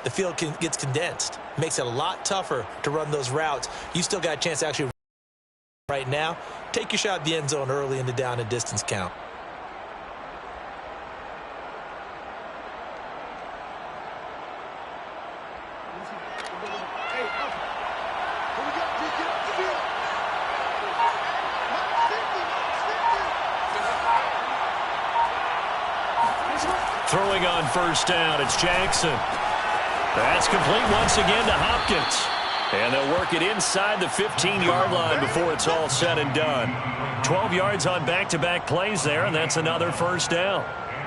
the field gets condensed. Makes it a lot tougher to run those routes. You still got a chance to actually right now. Take your shot at the end zone early in the down and distance count. Throwing on first down, it's Jackson. That's complete once again to Hopkins. And they'll work it inside the 15-yard line before it's all said and done. 12 yards on back-to-back plays there, and that's another first down.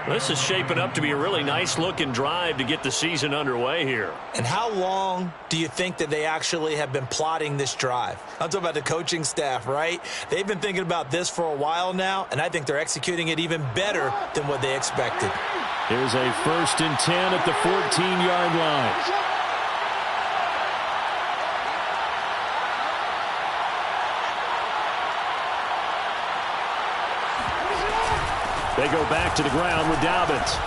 This is shaping up to be a really nice-looking drive to get the season underway here. And how long do you think that they actually have been plotting this drive? I'm talking about the coaching staff, right? They've been thinking about this for a while now, and I think they're executing it even better than what they expected. Here's a 1st and 10 at the 14-yard line. They go back to the ground with Dobbins.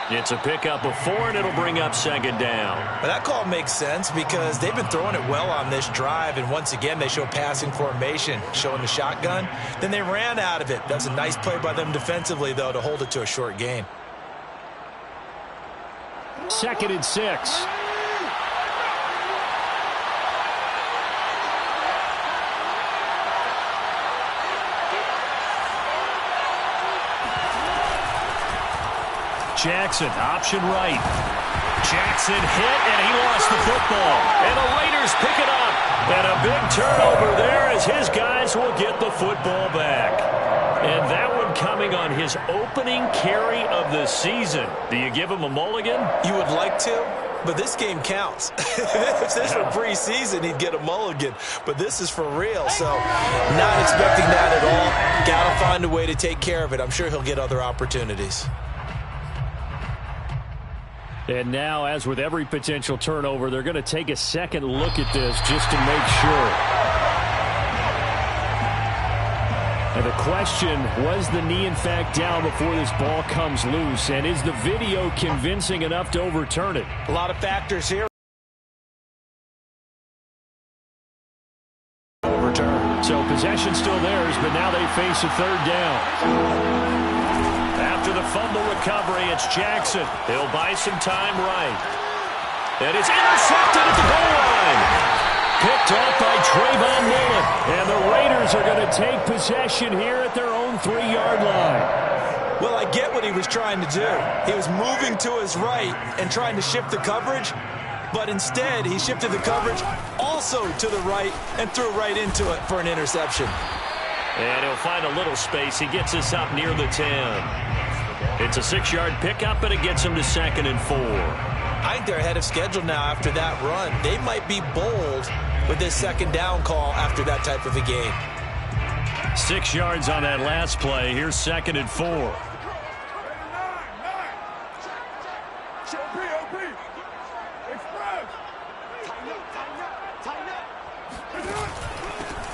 It's a pickup of 4, and it'll bring up 2nd down. Well, that call makes sense because they've been throwing it well on this drive, and once again they show passing formation, showing the shotgun. Then they ran out of it. That's a nice play by them defensively, though, to hold it to a short gain. 2nd and 6. Jackson, option right. Jackson hit, and he lost the football. And the Raiders pick it up. And a big turnover there as his guys will get the football back. And that one coming on his opening carry of the season. Do you give him a mulligan? You would like to, but this game counts. If this were preseason, he'd get a mulligan. But this is for real, so not expecting that at all. Got to find a way to take care of it. I'm sure he'll get other opportunities. And now, as with every potential turnover, they're going to take a second look at this just to make sure. And the question, was the knee in fact down before this ball comes loose? And is the video convincing enough to overturn it? A lot of factors here. Overturn. So possession still theirs, but now they face a 3rd down. After the fumble recovery, it's Jackson. He'll buy some time right. And it's intercepted at the goal line. Picked off by Trayvon Mullen. And the Raiders are going to take possession here at their own 3-yard line. Well, I get what he was trying to do. He was moving to his right and trying to shift the coverage. But instead, he shifted the coverage also to the right and threw right into it for an interception. And he'll find a little space. He gets us up near the 10. It's a 6-yard pickup, and it gets him to 2nd and 4. I think they're ahead of schedule now after that run. They might be bold with this 2nd down call after that type of a game. 6 yards on that last play. Here's 2nd and 4.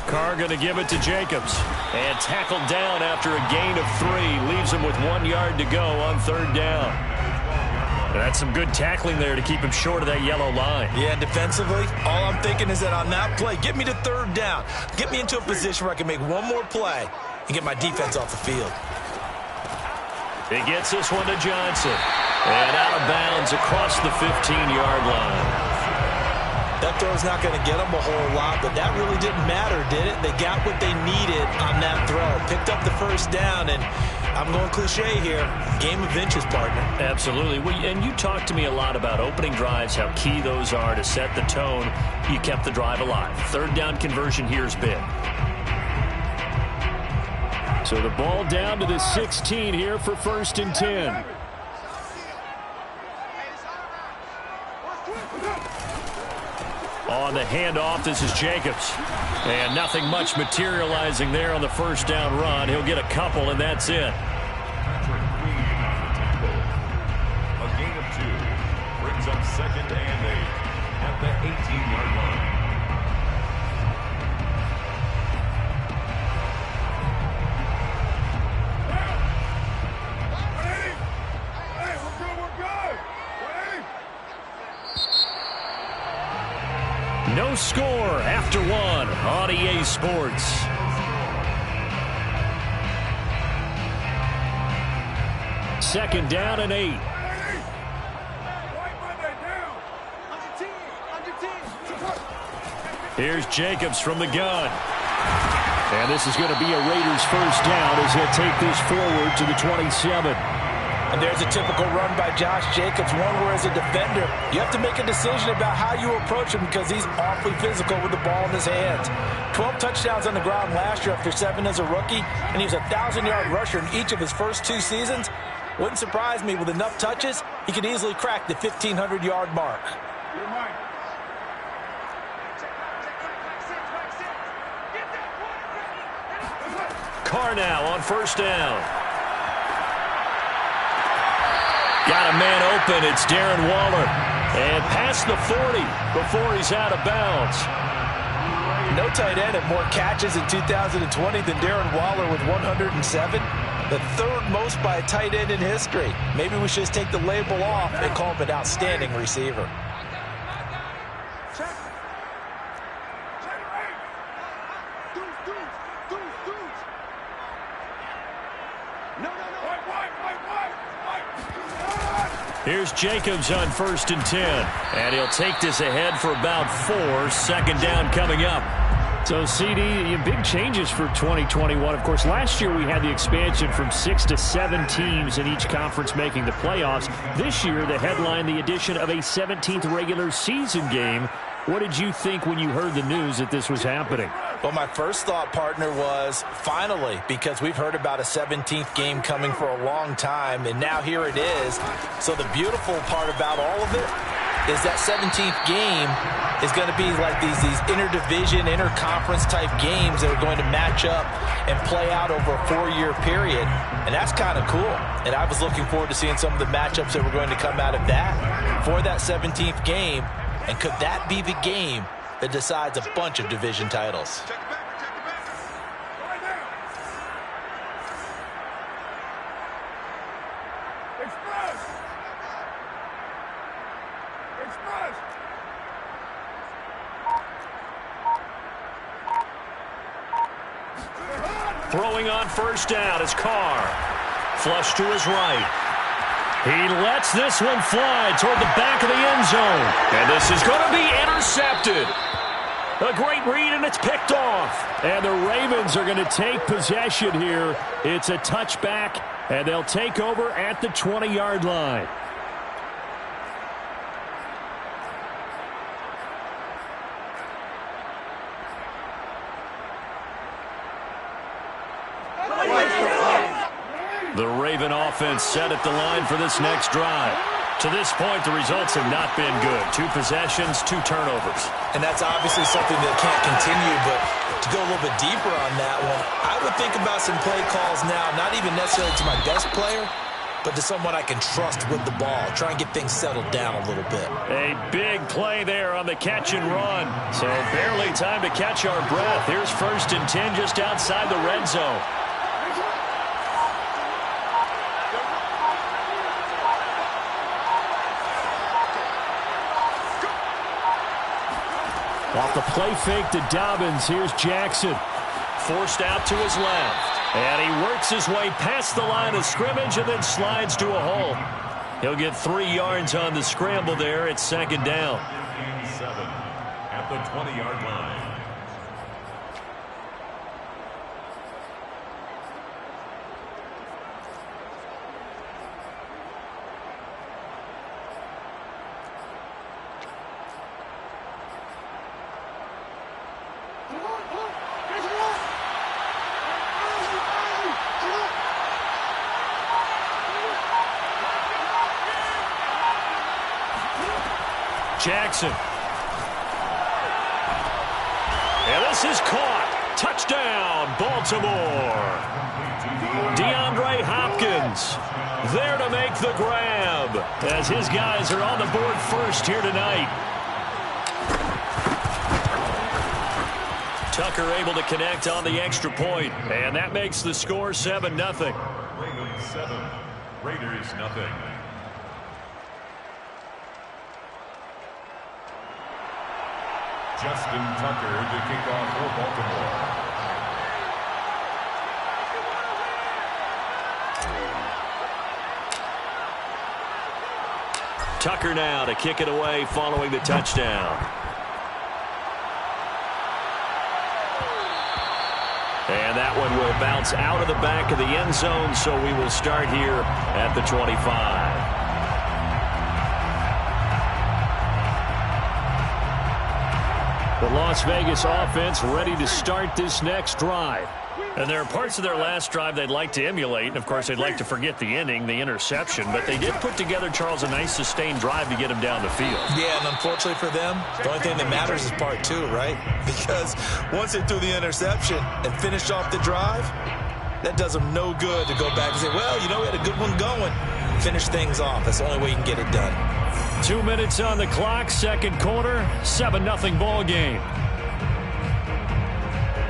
Carr going to give it to Jacobs. And tackled down after a gain of 3. Leaves him with 1 yard to go on 3rd down. That's some good tackling there to keep him short of that yellow line. Yeah, defensively, all I'm thinking is that on that play, get me to 3rd down. Get me into a position where I can make one more play and get my defense off the field. He gets this one to Johnson. And out of bounds across the 15-yard line. That throw's not going to get them a whole lot, but that really didn't matter, did it? They got what they needed on that throw. Picked up the 1st down, and I'm going cliche here. Game of inches, partner. Absolutely. Well, and you talked to me a lot about opening drives, how key those are to set the tone. You kept the drive alive. 3rd down conversion here is big. So the ball down to the 16 here for 1st and 10. On the handoff, this is Jacobs. And nothing much materializing there on the 1st down run. He'll get a couple, and that's it. A gain of 2 brings up 2nd and 8 at the 18-yard line. No score after one on EA Sports. Second down and 8. Here's Jacobs from the gun. And this is going to be a Raiders first down as he'll take this forward to the 27. And there's a typical run by Josh Jacobs, one where as a defender, you have to make a decision about how you approach him because he's awfully physical with the ball in his hands. 12 touchdowns on the ground last year after 7 as a rookie, and he was a 1,000-yard rusher in each of his first 2 seasons. Wouldn't surprise me with enough touches, he could easily crack the 1,500-yard mark. Carr now on first down. Got a man open. It's Darren Waller. And past the 40 before he's out of bounds. No tight end had more catches in 2020 than Darren Waller with 107. The 3rd most by a tight end in history. Maybe we should just take the label off and call him an outstanding receiver. Here's Jacobs on first and 10. And he'll take this ahead for about 4. Second down coming up. So, CD, big changes for 2021. Of course, last year we had the expansion from 6 to 7 teams in each conference making the playoffs. This year, the headline, the addition of a 17th regular season game. What did you think when you heard the news that this was happening? Well, my first thought, partner, was finally, because we've heard about a 17th game coming for a long time, and now here it is. So the beautiful part about all of it is that 17th game is going to be like these interdivision, interconference type games that are going to match up and play out over a 4-year period. And that's kind of cool. And I was looking forward to seeing some of the matchups that were going to come out of that for that 17th game. And could that be the game that decides a bunch of division titles? Throwing on first down is Carr. Flush to his right. He lets this one fly toward the back of the end zone. And this is going to be intercepted. A great read, and it's picked off. And the Ravens are going to take possession here. It's a touchback, and they'll take over at the 20-yard line. The Raven offense set at the line for this next drive. To this point, the results have not been good. 2 possessions, 2 turnovers. And that's obviously something that can't continue, but to go a little bit deeper on that one, I would think about some play calls now, not even necessarily to my best player, but to someone I can trust with the ball. Try and get things settled down a little bit. A big play there on the catch and run. So barely time to catch our breath. Here's first and 10 just outside the red zone. Off the play fake to Dobbins, here's Jackson. Forced out to his left. And he works his way past the line of scrimmage and then slides to a hole. He'll get 3 yards on the scramble there. It's second down. 7 at the 20-yard line. Jackson. And this is caught. Touchdown, Baltimore. DeAndre Hopkins there to make the grab as his guys are on the board first here tonight. Tucker able to connect on the extra point, and that makes the score 7-0. Ravens 7, Raiders nothing. Justin Tucker to kick off for Baltimore. Tucker now to kick it away following the touchdown. And that one will bounce out of the back of the end zone, so we will start here at the 25. The Las Vegas offense ready to start this next drive. And there are parts of their last drive they'd like to emulate. And, of course, they'd like to forget the inning, the interception. But they did put together, Charles, a nice sustained drive to get him down the field. Yeah, and unfortunately for them, the only thing that matters is part two, right? Because once they threw the interception and finished off the drive, that does them no good to go back and say, well, you know, we had a good one going. Finish things off. That's the only way you can get it done. 2 minutes on the clock, second quarter, 7-0 ball game.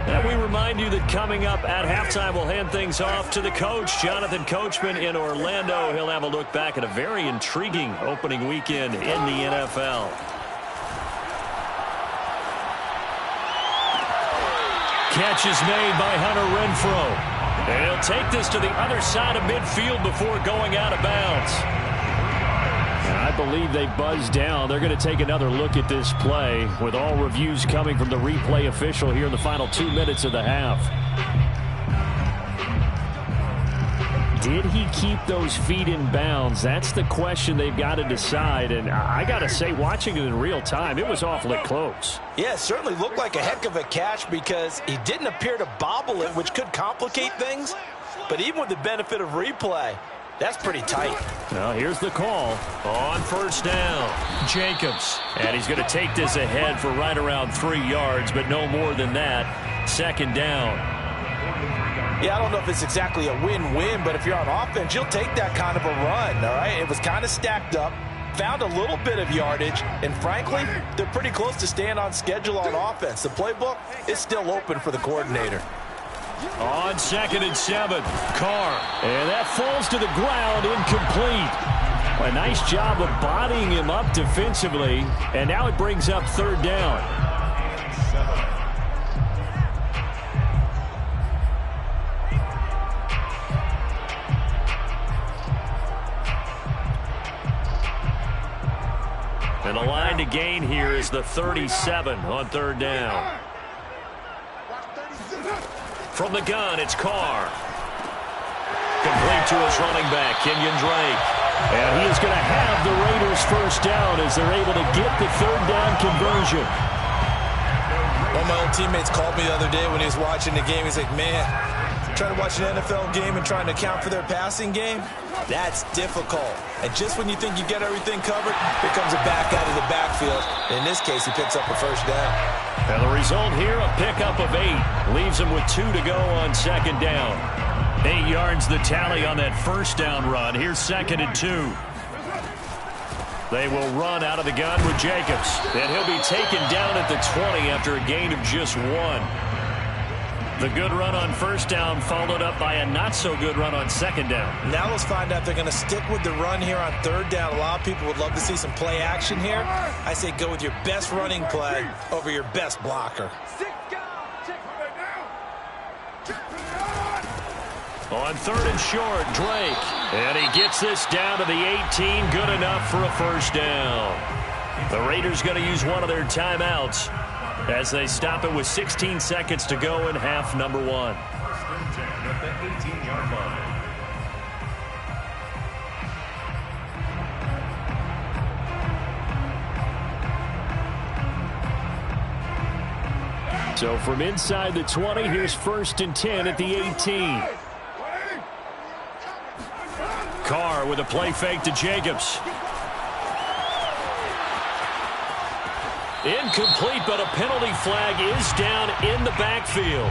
And we remind you that coming up at halftime, we'll hand things off to the coach, Jonathan Coachman in Orlando. He'll have a look back at a very intriguing opening weekend in the NFL. Catch is made by Hunter Renfrow. And he'll take this to the other side of midfield before going out of bounds. And I believe they buzzed down. They're going to take another look at this play with all reviews coming from the replay official here in the final 2 minutes of the half. Did he keep those feet in bounds? That's the question they've got to decide. And I got to say, watching it in real time, it was awfully close. Yeah, it certainly looked like a heck of a catch because he didn't appear to bobble it, which could complicate things. But even with the benefit of replay, that's pretty tight. Now here's the call on first down. Jacobs. And he's going to take this ahead for right around 3 yards, but no more than that. Second down. Yeah, I don't know if it's exactly a win-win, but if you're on offense, you'll take that kind of a run, all right? It was kind of stacked up, found a little bit of yardage, and frankly, they're pretty close to staying on schedule on offense. The playbook is still open for the coordinator. On 2nd and 7, Carr. And that falls to the ground, incomplete. A nice job of bodying him up defensively, and now it brings up third down. And the line to gain here is the 37 on third down. From the gun, it's Carr. Complete to his running back, Kenyon Drake. And he is going to have the Raiders first down as they're able to get the third down conversion. One of my old teammates called me the other day when he was watching the game. He's like, man, trying to watch an NFL game and trying to account for their passing game, that's difficult. And just when you think you get everything covered, here comes a back out of the backfield. In this case, he picks up a first down. And the result here, a pickup of 8. Leaves him with 2 to go on second down. 8 yards the tally on that first down run. Here's 2nd and 2. They will run out of the gun with Jacobs. And he'll be taken down at the 20 after a gain of just 1. The good run on first down followed up by a not-so-good run on second down. Now let's find out if they're going to stick with the run here on third down. A lot of people would love to see some play action here. I say go with your best running play over your best blocker. On third and short, Drake. And he gets this down to the 18. Good enough for a first down. The Raiders going to use one of their timeouts as they stop it with 16 seconds to go in half number 1. At the 18-yard line. So from inside the 20, here's 1st and 10 at the 18. Carr with a play fake to Jacobs. Incomplete, but a penalty flag is down in the backfield.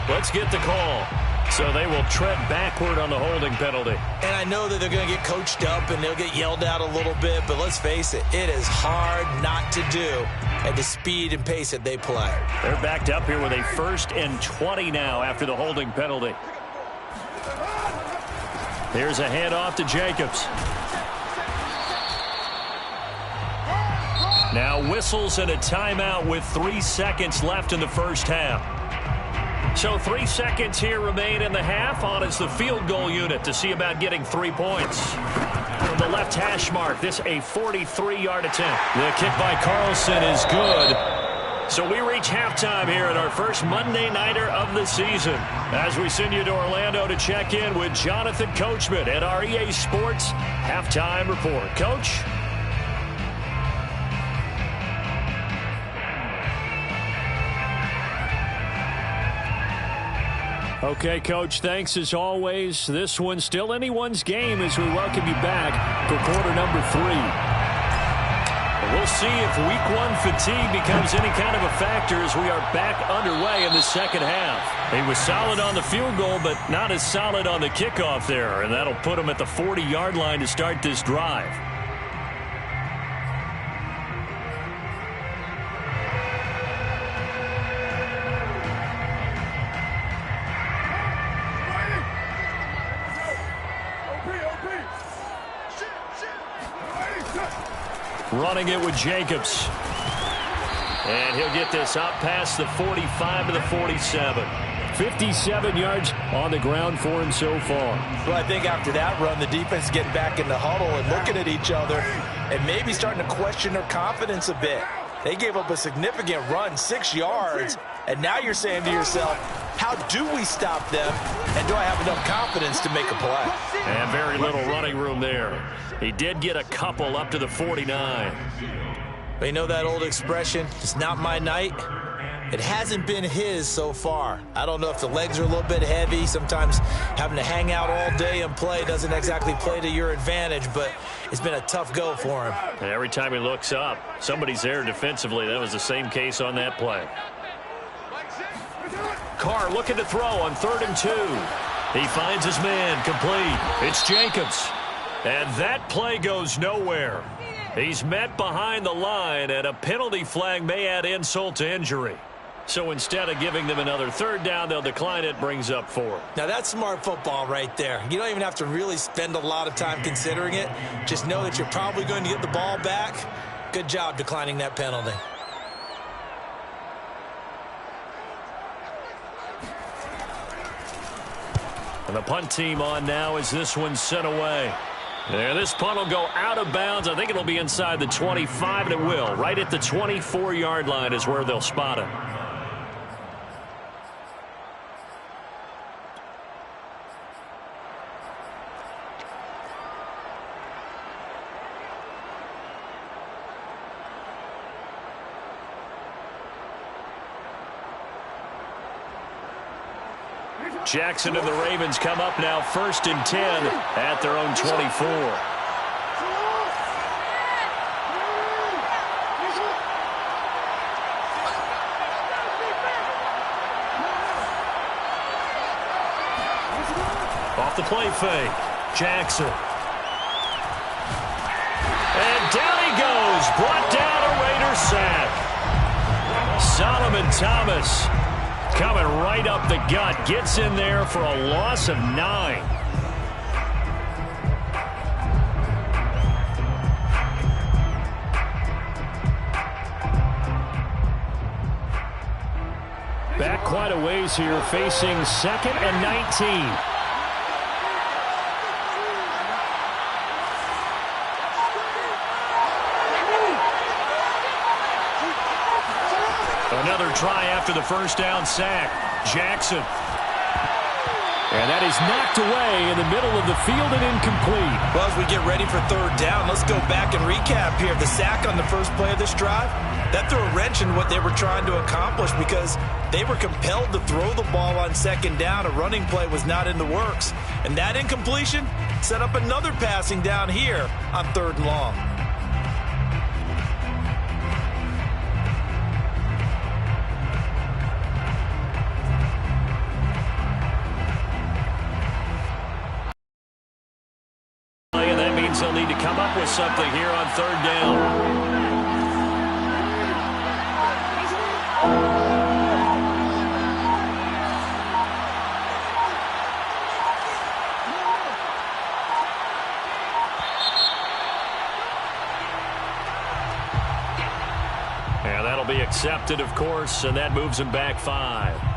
Let's get the call. So they will tread backward on the holding penalty. And I know that they're going to get coached up and they'll get yelled at a little bit, but let's face it, it is hard not to do at the speed and pace that they play. They're backed up here with a 1st and 20 now after the holding penalty. Here's a handoff to Jacobs. Now whistles and a timeout with 3 seconds left in the first half. So 3 seconds here remain in the half. On is the field goal unit to see about getting 3 points. From the left hash mark, this a 43-yard attempt. The kick by Carlson is good. So we reach halftime here at our first Monday Nighter of the season. As we send you to Orlando to check in with Jonathan Coachman at our EA Sports Halftime Report. Coach? Okay, Coach, thanks as always. This one's still anyone's game as we welcome you back for quarter number 3. We'll see if week 1 fatigue becomes any kind of a factor as we are back underway in the second half. He was solid on the field goal, but not as solid on the kickoff there, and that'll put him at the 40-yard line to start this drive. Running it with Jacobs. And he'll get this up past the 45 to the 47. 57 yards on the ground for him so far. Well, I think after that run, the defense is getting back in the huddle and looking at each other and maybe starting to question their confidence a bit. They gave up a significant run, 6 yards, and now you're saying to yourself, how do we stop them, and do I have enough confidence to make a play? And very little running room there. He did get a couple up to the 49. But you know that old expression, it's not my night? It hasn't been his so far. I don't know if the legs are a little bit heavy. Sometimes having to hang out all day and play doesn't exactly play to your advantage, but it's been a tough go for him. And every time he looks up, somebody's there defensively. That was the same case on that play. Carr looking to throw on 3rd and 2. He finds his man complete. It's Jacobs. And that play goes nowhere. He's met behind the line, and a penalty flag may add insult to injury. So instead of giving them another 3rd down, they'll decline it, brings up 4. Now that's smart football right there. You don't even have to really spend a lot of time considering it. Just know that you're probably going to get the ball back. Good job declining that penalty. And the punt team on now as this one's sent away. There, this punt will go out of bounds. I think it'll be inside the 25, and it will. Right at the 24-yard line is where they'll spot it. Jackson and the Ravens come up now 1st and 10 at their own 24. Off the play fake. Jackson. And down he goes. Brought down a Raider sack. Solomon Thomas coming right up the gut. Gets in there for a loss of 9. Back quite a ways here, facing 2nd and 19. Another try after the 1st down sack. Jackson. And that is knocked away in the middle of the field and incomplete. Well, as we get ready for 3rd down, let's go back and recap here. The sack on the first play of this drive, that threw a wrench in what they were trying to accomplish because they were compelled to throw the ball on 2nd down. A running play was not in the works. And that incompletion set up another passing down here on 3rd and long. They'll need to come up with something here on 3rd down. that'll be accepted, of course, and that moves him back 5.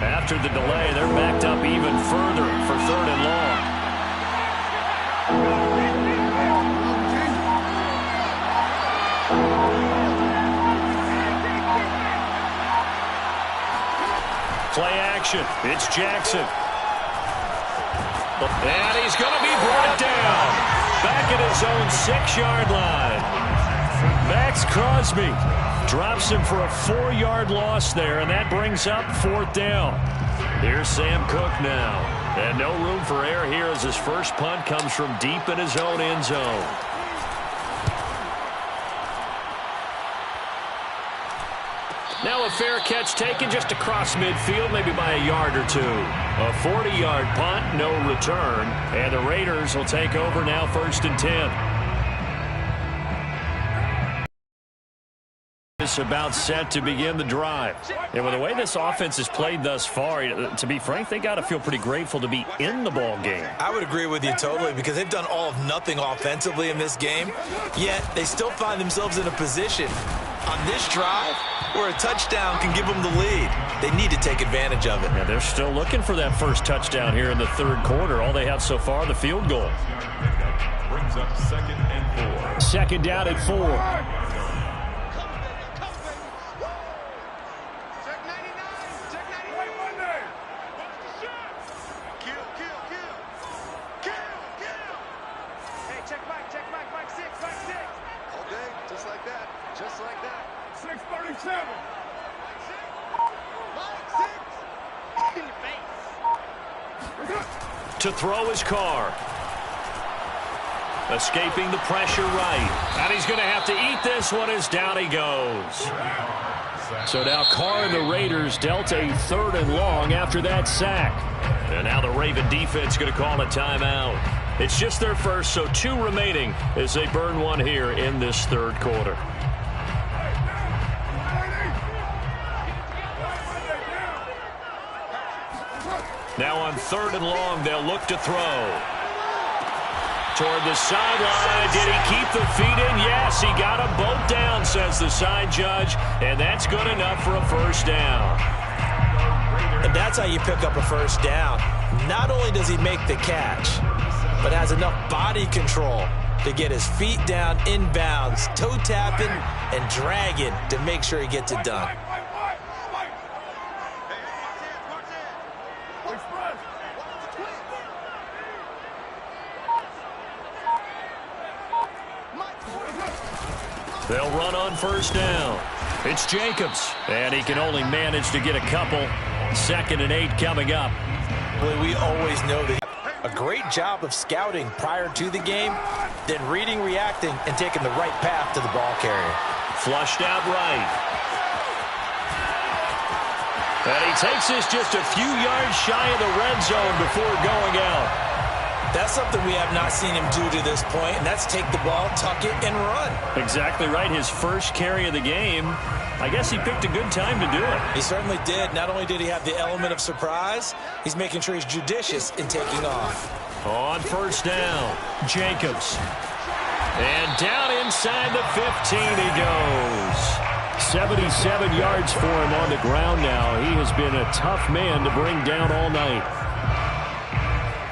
After the delay, they're backed up even further for 3rd and long. Play action. It's Jackson. And he's going to be brought down. Back at his own 6-yard line. Max Crosby drops him for a 4-yard loss there, and that brings up 4th down. Here's Sam Cook now. And no room for error here as his first punt comes from deep in his own end zone. Now a fair catch taken just across midfield, maybe by a yard or 2. A 40-yard punt, no return. And the Raiders will take over now 1st and 10. About set to begin the drive. And with the way this offense has played thus far, to be frank, they got to feel pretty grateful to be in the ball game. I would agree with you totally, because they've done all of nothing offensively in this game, yet they still find themselves in a position on this drive where a touchdown can give them the lead. They need to take advantage of it. Yeah, they're still looking for that first touchdown here in the 3rd quarter. All they have so far, the field goal. Brings up 2nd and 4. 2nd down at 4. To throw his Carr. Escaping the pressure right. And he's going to have to eat this one as down he goes. So now Carr and the Raiders dealt a 3rd and long after that sack. And now the Raven defense going to call a timeout. It's just their first, so 2 remaining as they burn one here in this 3rd quarter. Now on 3rd and long, they'll look to throw. Toward the sideline. Did he keep the feet in? Yes, he got them both down, says the side judge. And that's good enough for a 1st down. And that's how you pick up a 1st down. Not only does he make the catch, but has enough body control to get his feet down inbounds, toe tapping and dragging to make sure he gets it done. They'll run on 1st down. It's Jacobs, and he can only manage to get a couple. 2nd and 8 coming up. We always know that a great job of scouting prior to the game, then reading, reacting, and taking the right path to the ball carrier. Flushed out right. And he takes this just a few yards shy of the red zone before going out. That's something we have not seen him do to this point, and that's take the ball, tuck it, and run. Exactly right. His first carry of the game. I guess he picked a good time to do it. He certainly did. Not only did he have the element of surprise, he's making sure he's judicious in taking off. On 1st down, Jacobs. And down inside the 15 he goes. 77 yards for him on the ground now. He has been a tough man to bring down all night.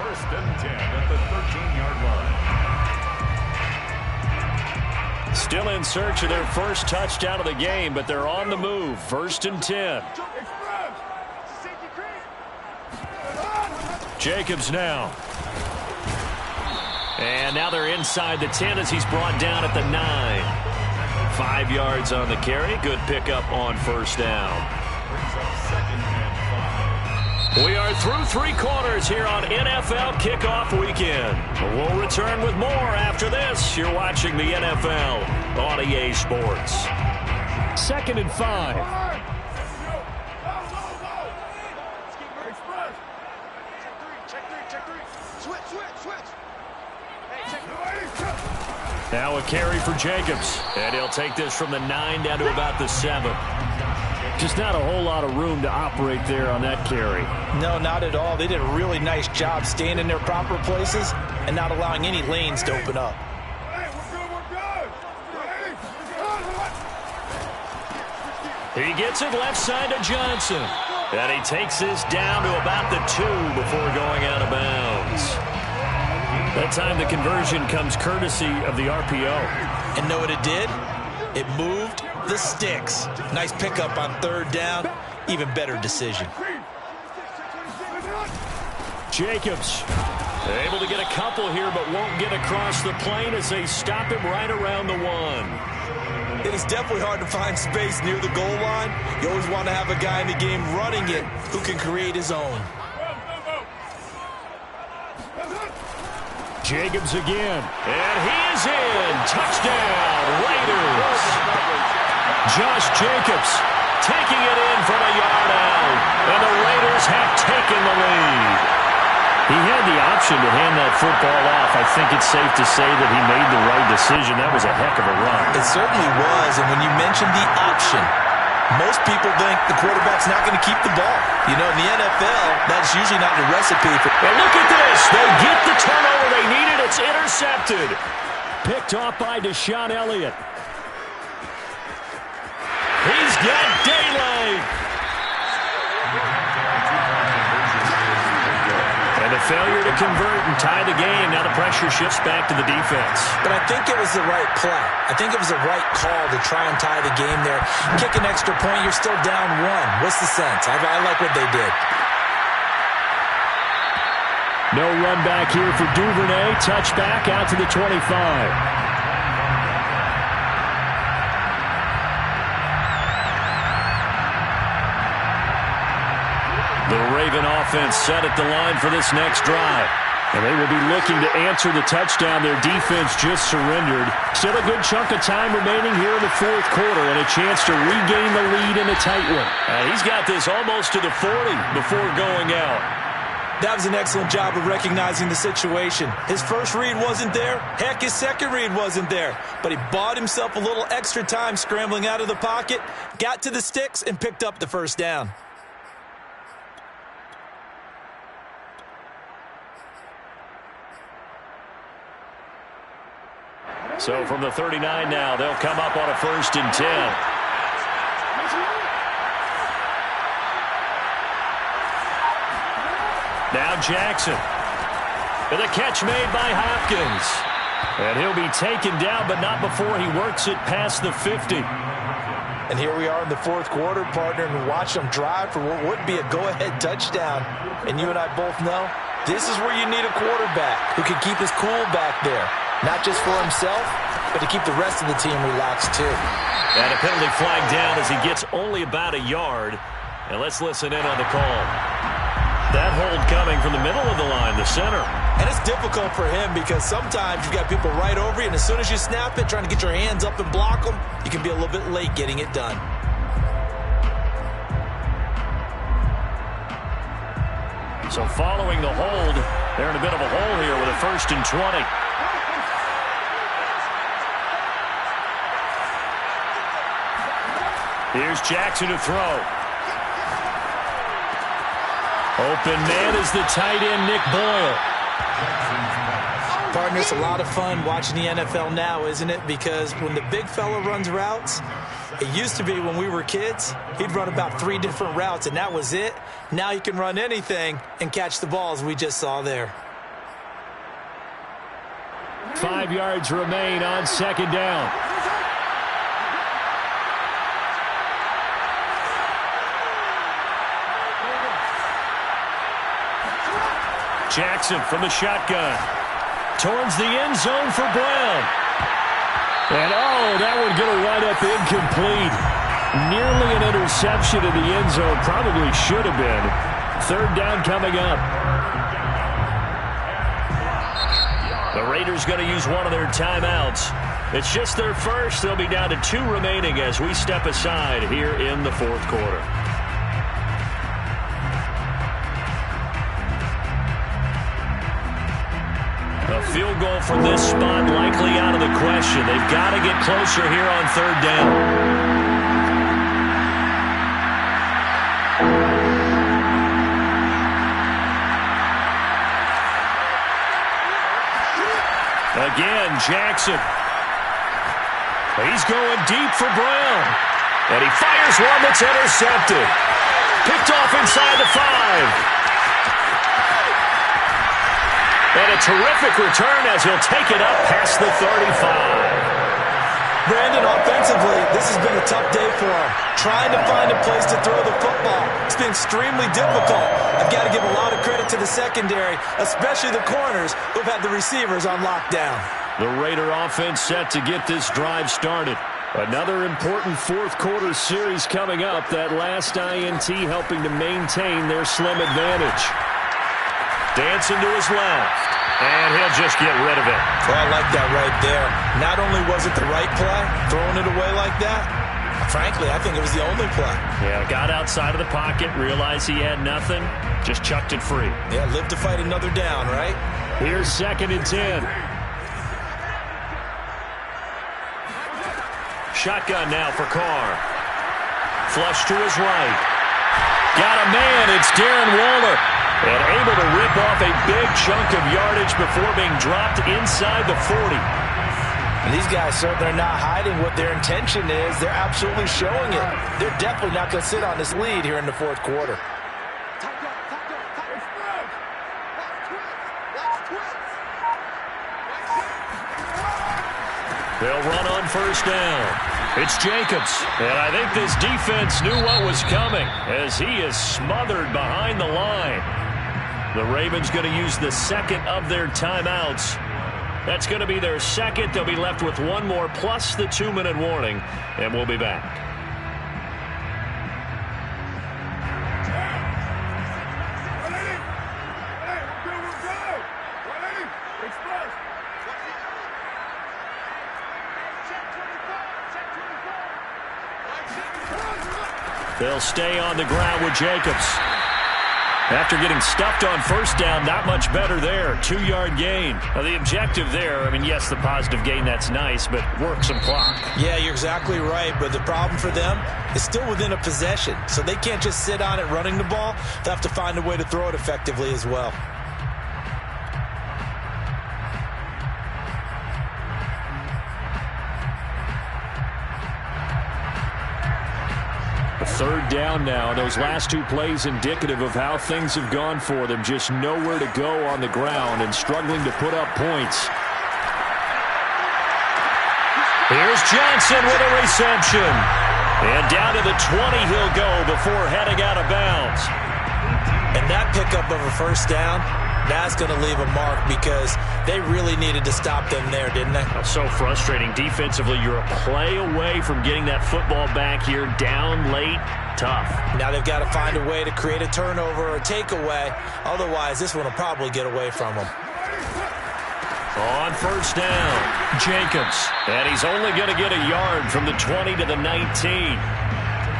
1st and 10 at the 13-yard line. Still in search of their first touchdown of the game, but they're on the move. 1st and 10. Jacobs now. And now they're inside the 10 as he's brought down at the 9. 5 yards on the carry. Good pickup on 1st down. We are through 3 quarters here on NFL Kickoff Weekend. We'll return with more after this. You're watching the NFL on EA Sports. 2nd and 5. Now a carry for Jacobs. And he'll take this from the 9 down to about the 7. Just not a whole lot of room to operate there on that carry. No, not at all. They did a really nice job staying in their proper places and not allowing any lanes to open up. He gets it left side to Johnson. And he takes this down to about the 2 before going out of bounds. That time the conversion comes courtesy of the RPO. And know what it did? It moved the sticks. Nice pickup on 3rd down. Even better decision. Jacobs able to get a couple here, but won't get across the plane as they stop him right around the 1. It is definitely hard to find space near the goal line. You always want to have a guy in the game running it who can create his own. Jacobs again. And he is in. Touchdown, Raiders. Josh Jacobs taking it in from a yard out. And the Raiders have taken the lead. He had the option to hand that football off. I think it's safe to say that he made the right decision. That was a heck of a run. It certainly was. And when you mentioned the option, most people think the quarterback's not going to keep the ball. You know, in the NFL, that's usually not the recipe for... And look at this. They get the turnover they needed. It's intercepted. Picked off by Deshaun Elliott. He's got daylight. And a failure to convert and tie the game. Now the pressure shifts back to the defense. But I think it was the right play. I think it was the right call to try and tie the game there. Kick an extra point, you're still down 1. What's the sense? I like what they did. No run back here for Duvernay. Touchback out to the 25. The Raven offense set at the line for this next drive. And they will be looking to answer the touchdown. Their defense just surrendered. Still a good chunk of time remaining here in the 4th quarter and a chance to regain the lead in a tight one. He's got this almost to the 40 before going out. That was an excellent job of recognizing the situation. His first read wasn't there. Heck, his second read wasn't there. But he bought himself a little extra time scrambling out of the pocket, got to the sticks, and picked up the first down. So from the 39 now, they'll come up on a 1st and 10. Now Jackson. And the catch made by Hopkins. And he'll be taken down, but not before he works it past the 50. And here we are in the 4th quarter, partner, and watch them drive for what would be a go-ahead touchdown. And you and I both know this is where you need a quarterback who can keep his cool back there. Not just for himself, but to keep the rest of the team relaxed, too. And a penalty flag down as he gets only about a yard. And let's listen in on the call. That hold coming from the middle of the line, the center. And it's difficult for him because sometimes you've got people right over you, and as soon as you snap it, trying to get your hands up and block them, you can be a little bit late getting it done. So following the hold, they're in a bit of a hole here with a 1st and 20. Here's Jackson to throw. Open man is the tight end, Nick Boyle. Partner, it's a lot of fun watching the NFL now, isn't it? Because when the big fella runs routes, it used to be when we were kids, he'd run about 3 different routes, and that was it. Now he can run anything and catch the balls we just saw there. 5 yards remain on 2nd down. Jackson from the shotgun. Towards the end zone for Brown. And, that one going to wind up incomplete. Nearly an interception in the end zone. Probably should have been. 3rd down coming up. The Raiders going to use one of their timeouts. It's just their first. They'll be down to 2 remaining as we step aside here in the 4th quarter. field goal from this spot likely out of the question. They've got to get closer here on third down. Again, Jackson. He's going deep for Brown. And he fires one that's intercepted. Picked off inside the 5. And a terrific return as he'll take it up past the 35. Brandon, offensively, this has been a tough day for him. Trying to find a place to throw the football. It's been extremely difficult. I've got to give a lot of credit to the secondary, especially the corners who've had the receivers on lockdown. The Raider offense set to get this drive started. Another important fourth-quarter series coming up. That last INT helping to maintain their slim advantage. Dancing to his left. And he'll just get rid of it. Well, I like that right there. Not only was it the right play, throwing it away like that, frankly, I think it was the only play. Yeah, got outside of the pocket, realized he had nothing, just chucked it free. Yeah, live to fight another down, right? Here's 2nd and 10. Shotgun now for Carr. Flush to his right. Got a man, it's Darren Waller. And able to rip off a big chunk of yardage before being dropped inside the 40. And these guys certainly are not hiding what their intention is. They're absolutely showing it. They're definitely not going to sit on this lead here in the fourth quarter. They'll run on first down. It's Jacobs. And I think this defense knew what was coming as he is smothered behind the line. The Ravens going to use the second of their timeouts. That's going to be their second. They'll be left with one more plus the 2-minute warning, and we'll be back. They'll stay on the ground with Jacobs. After getting stuffed on first down, not much better there. 2-yard gain. Now, the objective there, I mean, yes, the positive gain, that's nice, but work some clock. Yeah, you're exactly right, but the problem for them is still within a possession. So they can't just sit on it running the ball. They'll have to find a way to throw it effectively as well. Third down now. Those last 2 plays indicative of how things have gone for them. Just nowhere to go on the ground and struggling to put up points. Here's Johnson with a reception. And down to the 20 he'll go before heading out of bounds. And that pickup of a first down, that's going to leave a mark because they really needed to stop them there, didn't they? So frustrating. Defensively, you're a play away from getting that football back here. Down late, tough. Now they've got to find a way to create a turnover or a takeaway. Otherwise, this one will probably get away from them. On first down, Jacobs. And he's only going to get a yard from the 20 to the 19.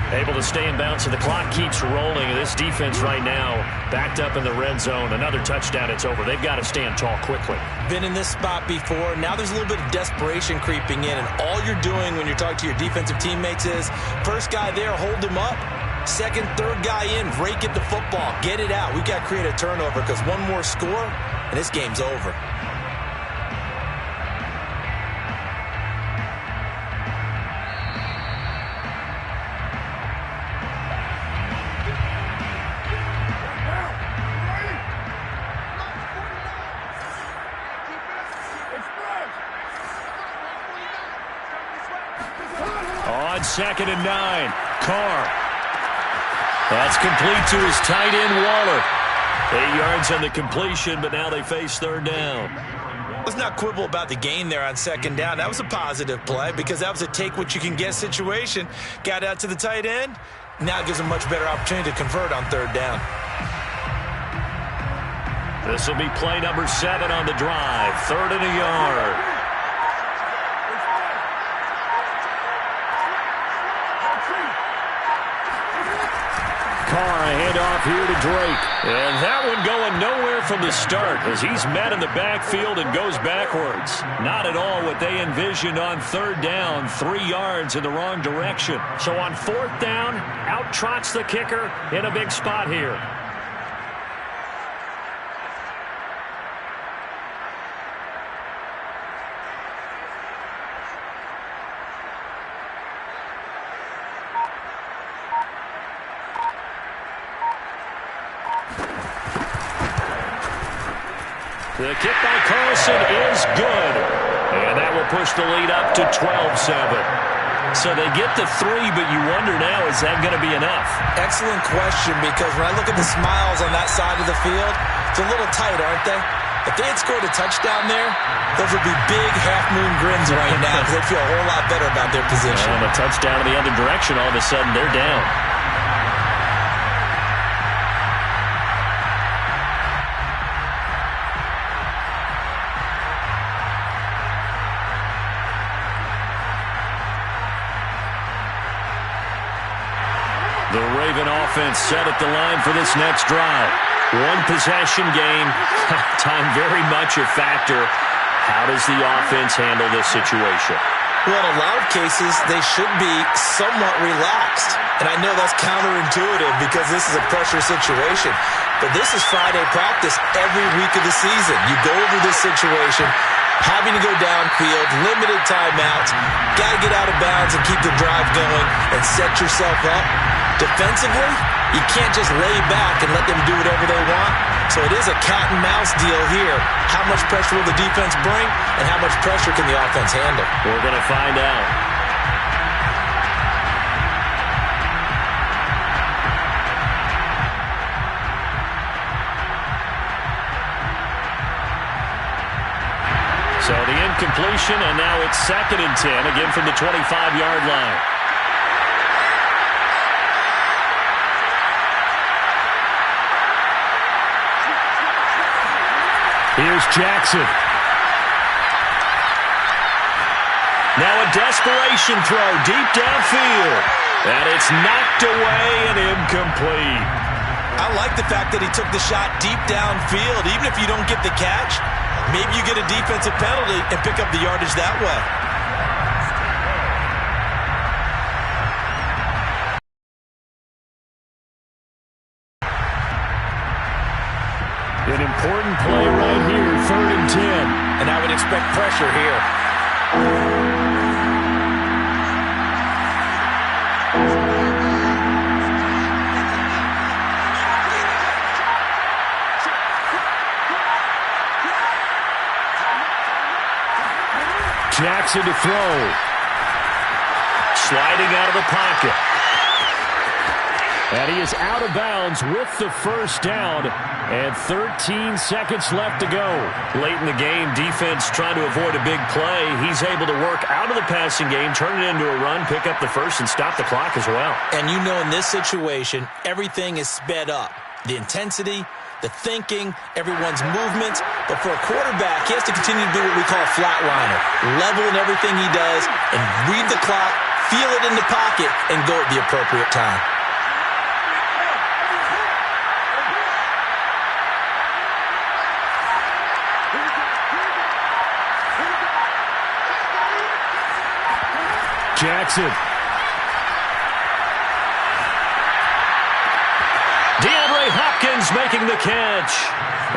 Able to stay in bounds, so the clock keeps rolling. This defense right now backed up in the red zone. Another touchdown, it's over. They've got to stand tall quickly. Been in this spot before. Now there's a little bit of desperation creeping in, and all you're doing when you're talking to your defensive teammates is first guy there, hold him up. Second, third guy in, rake at the football. Get it out. We've got to create a turnover because one more score, and this game's over. On 2nd and 9, Carr. That's complete to his tight end, Waller. 8 yards on the completion, but now they face third down. Let's not quibble about the gain there on second down. That was a positive play because that was a take-what-you-can-get situation. Got out to the tight end. Now it gives them much better opportunity to convert on third down. This will be play number 7 on the drive. 3rd and a yard. Carr, a handoff here to Drake. And that one going nowhere from the start as he's met in the backfield and goes backwards. Not at all what they envisioned on third down, 3 yards in the wrong direction. So on fourth down, out trots the kicker in a big spot here. The kick by Carlson is good. And that will push the lead up to 12-7. So they get the 3, but you wonder now, is that going to be enough? Excellent question, because when I look at the smiles on that side of the field, it's a little tight, aren't they? If they had scored a touchdown there, those would be big half-moon grins right now because they'd feel a whole lot better about their position. And a touchdown in the other direction, all of a sudden they're down. The Raven offense set at the line for this next drive. One possession game. Time very much a factor. How does the offense handle this situation? Well, in a lot of cases, they should be somewhat relaxed. And I know that's counterintuitive because this is a pressure situation. But this is Friday practice every week of the season. You go over this situation, having to go downfield, limited timeouts, got to get out of bounds and keep the drive going and set yourself up. Defensively, you can't just lay back and let them do whatever they want. So it is a cat and mouse deal here. How much pressure will the defense bring, and how much pressure can the offense handle? We're going to find out. So the incompletion, and now it's 2nd and 10, again from the 25-yard line. Here's Jackson. Now a desperation throw deep downfield. And it's knocked away and incomplete. I like the fact that he took the shot deep downfield. Even if you don't get the catch, maybe you get a defensive penalty and pick up the yardage that way. An important play right here, 3rd and 10. And I would expect pressure here. Jackson to throw. Sliding out of the pocket. And he is out of bounds with the first down. And 13 seconds left to go. Late in the game, defense trying to avoid a big play. He's able to work out of the passing game, turn it into a run, pick up the first, and stop the clock as well. And you know in this situation, everything is sped up. The intensity, the thinking, everyone's movements. But for a quarterback, he has to continue to do what we call a flatliner. Level in everything he does and read the clock, feel it in the pocket, and go at the appropriate time. Jackson. DeAndre Hopkins making the catch.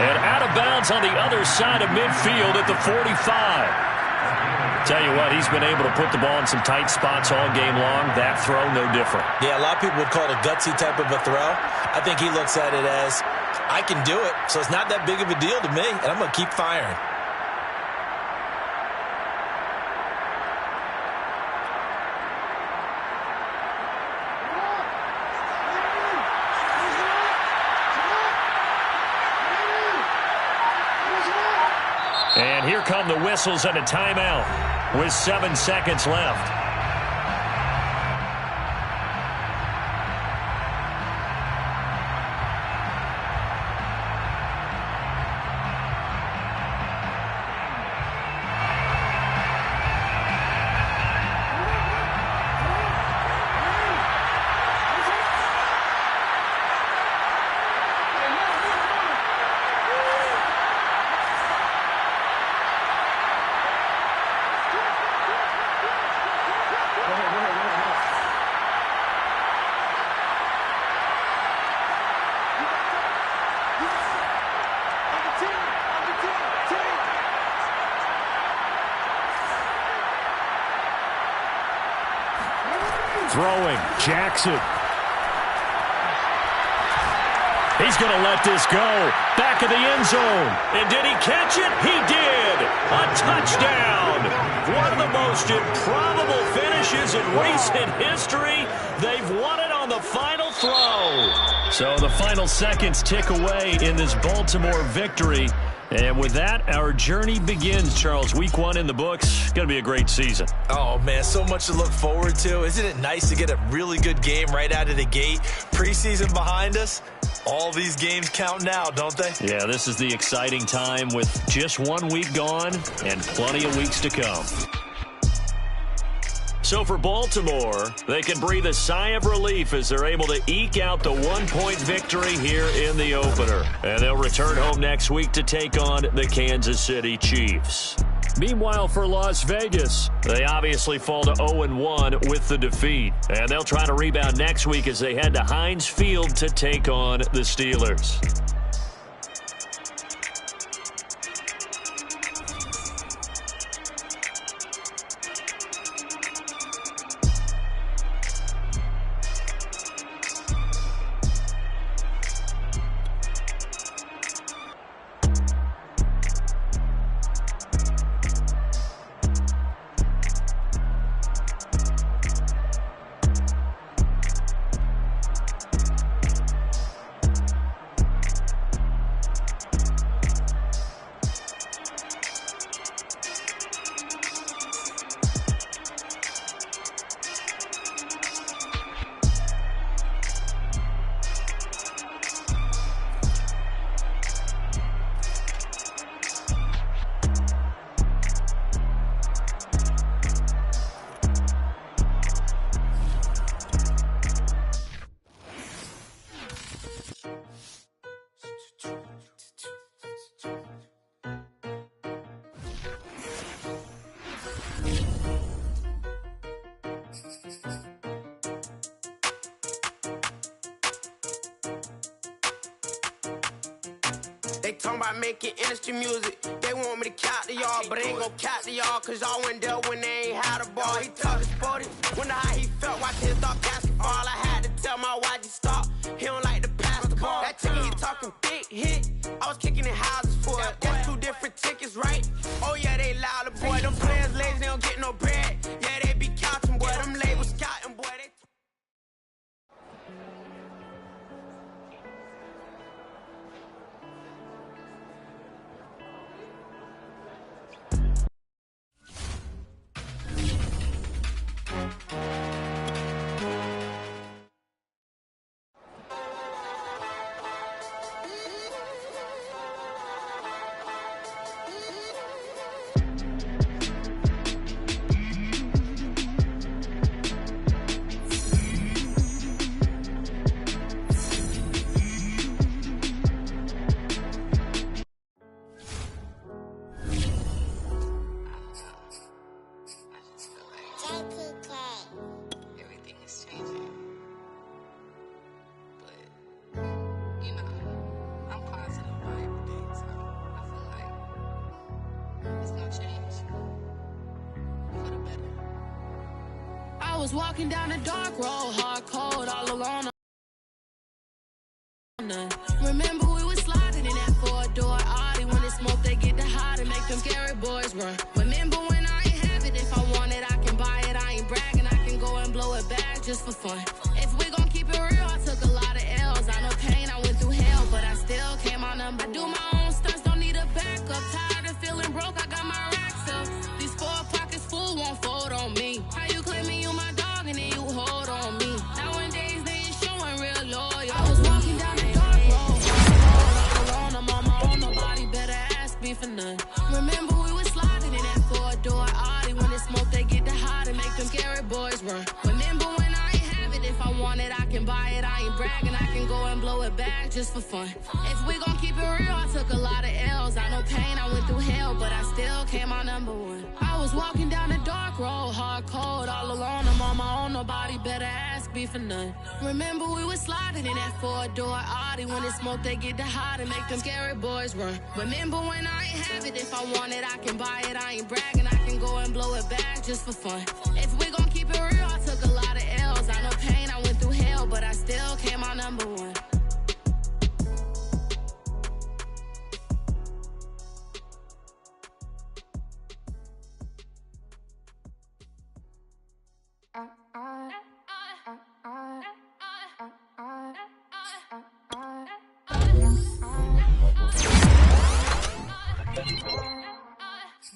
And out of bounds on the other side of midfield at the 45. Tell you what, he's been able to put the ball in some tight spots all game long. That throw, no different. Yeah, a lot of people would call it a gutsy type of a throw. I think he looks at it as, I can do it, so it's not that big of a deal to me, and I'm going to keep firing. And here come the whistles and a timeout with 7 seconds left. Throwing, Jackson. He's going to let this go. Back of the end zone. And did he catch it? He did. A touchdown. One of the most improbable finishes in recent history. They've won it on the final throw. So the final seconds tick away in this Baltimore victory. And with that, our journey begins, Charles. Week 1 in the books. Going to be a great season. Oh, man, so much to look forward to. Isn't it nice to get a really good game right out of the gate? Preseason behind us. All these games count now, don't they? Yeah, this is the exciting time with just 1 week gone and plenty of weeks to come. So for Baltimore, they can breathe a sigh of relief as they're able to eke out the 1-point victory here in the opener. And they'll return home next week to take on the Kansas City Chiefs. Meanwhile, for Las Vegas, they obviously fall to 0-1 with the defeat. And they'll try to rebound next week as they head to Heinz Field to take on the Steelers. They talking about making industry music. They want me to count to y'all, but I ain't gon' count to y'all, cause y'all went there when they ain't had a ball. He talking sporty, wonder how he felt watching his dog basketball. I had to tell my YG stop, he don't like to pass the ball. That chicken, he talking big hit, I was kicking in houses for it. That's 2 different tickets, right? Oh yeah, they loud, boy. Them players lazy, they don't get no bread. Yeah, they be counting, boy. Them labels scouting, boy. They everything is changing. But, you know, I'm positive about everything, so I feel like it's gonna change for the better. I was walking down the dark road, hard cold, all alone. Remember we was sliding in that 4-door Audi. When it's smoke, they get the hot and make them scary boys run. Remember when I ain't have it, if I want it, I can buy it. I ain't bragging, I can go and blow it back just for fun. If we gon' keep it real, I took a lot of L's. I know pain, I went through hell, but I still came out number. I do my own stunts, don't need a backup. Tired of feeling broke, I got my racks up. These 4 pockets full won't fold on me. How you claiming you my dog and then you hold on me? Nowadays they ain't showing real loyal. I was walking down the dark road, all alone, I'm on my own, nobody better ask me for none. Remember we was sliding in that 4-door Audi. When it's smoke, they get the hot and make them scary boys run. Remember when I ain't have it, if I want it, I can buy it. I ain't bragging, I can go and blow it back just for fun. If we gon' keep it real, I took a lot of L's. I know pain, I went through hell, but I still came out number 1. I was walking down the dark road, hard cold, all alone, I'm on my own, nobody better ask me for none. Remember we was sliding in that 4-door Audi. When it's smoke, they get the hot and make them scary boys run. Remember when I ain't have it, if I want it, I can buy it. I ain't bragging, I can go and blow it back just for fun. If we gon' keep it real, I took a lot of L's.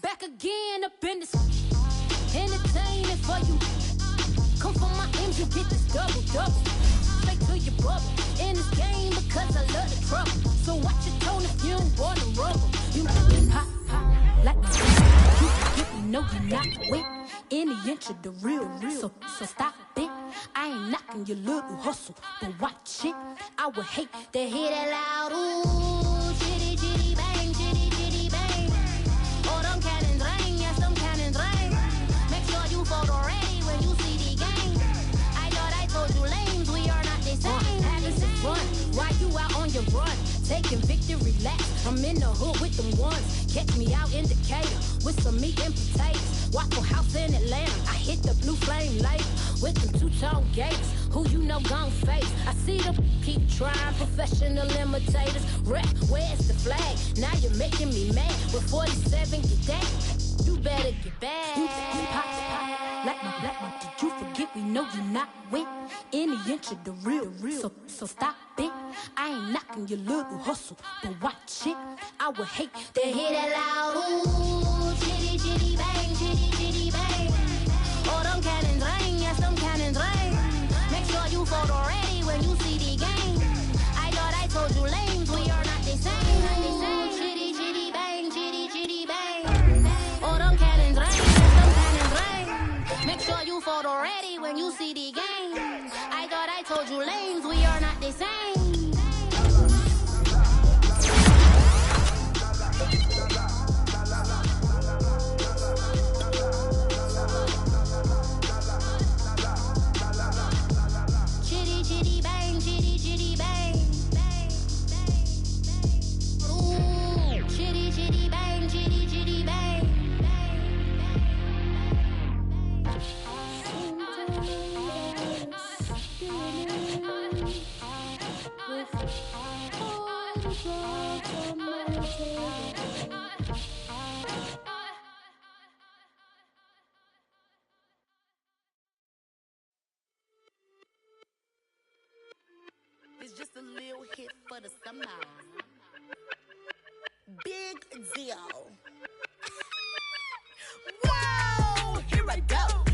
Back again up in this entertainment for you. Come for my M's, you get this double. Straight to your bubble. In this game because I love the trouble. So watch your tone if you don't want to rubble. You know me hot like my you get me, no you're not with any inch of the real. So stop it. I ain't knocking your little hustle, but watch it. I would hate to hear that loud ooh, chitty chitty bang, chitty chitty bang. Oh, them cannons ring, yes, them cannons ring. Make sure you photo ready when you see the game. I thought I told you lames, we are not the same. Having some fun while you out on your run, taking victory laps. I'm in the hood with them ones. Catch me out in Decatur with some meat and potatoes. Waffle House in Atlanta. I hit the blue flame later with them two-tone gates. Who you know gon' face? I see them keep trying, professional imitators. Rep, where's the flag? Now you're making me mad. With 47, get that. You better get back. You pop like my black one. Did you forget we know you're not with any inch of the real. So stop it. I ain't knocking your little hustle, but watch it. I would hate to hear that loud ooh, chitty chitty bang, chitty chitty bang. Oh, them cannons ring, yes, them cannons ring. Make sure you photo ready when you see the game. I thought I told you lames, we are not the same. Chitty chitty bang, chitty chitty bang. Oh, them cannons ring, yes, them cannons ring. Make sure you photo ready when you see the game. I thought I told you lames, we are not the same. Chitty chitty bang, chitty chitty bang. Ooh, chitty chitty bang, chitty chitty bang. It's just a little hit for the summer. Big deal. Whoa, here I go.